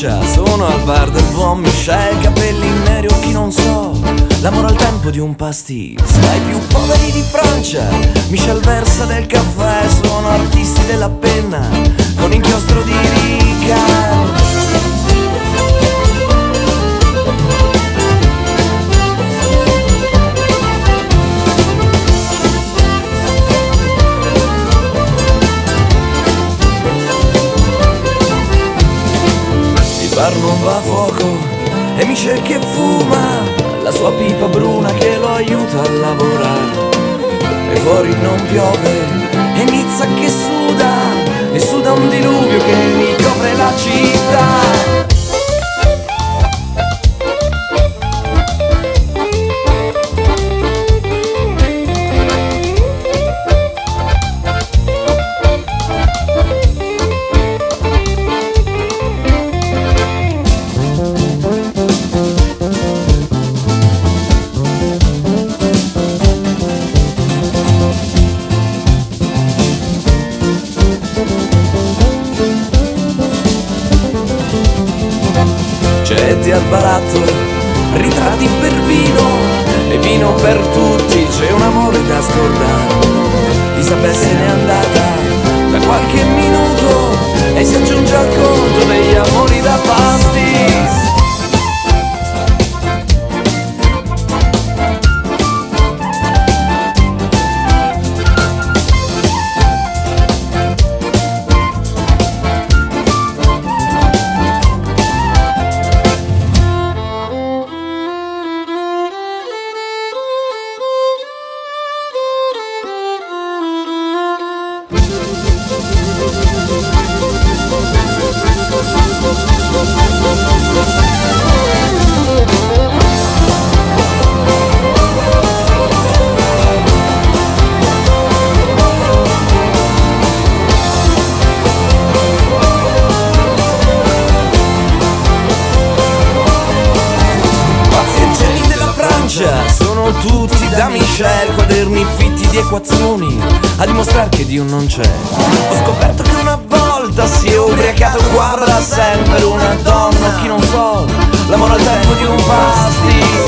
Francia, sono al bar del buon Michel, capelli neri, occhi non so, l'amore al tempo di un pastis. Ai più poveri di Francia, Michel versa del caffè, sono artisti della penna, con inchiostro di Ricard. Il bar non va a fuoco e Michel che fuma, la sua pipa bruna che lo aiuta a lavorare. E fuori non piove e Nizza che suda, e suda un diluvio che mi copre la città. Getti al baratto, ritratti per vino e vino per tutti, c'è un amore da scordare. Isabel se n'è andata da qualche minuto e si aggiunge al conto degli amori da pastis. Sono tutti da Michel, quaderni fitti di equazioni a dimostrare che Dio non c'è. Ho scoperto che una volta si è ubriacato qua da sempre una donna, chi non so, l'amore al tempo di un pastis.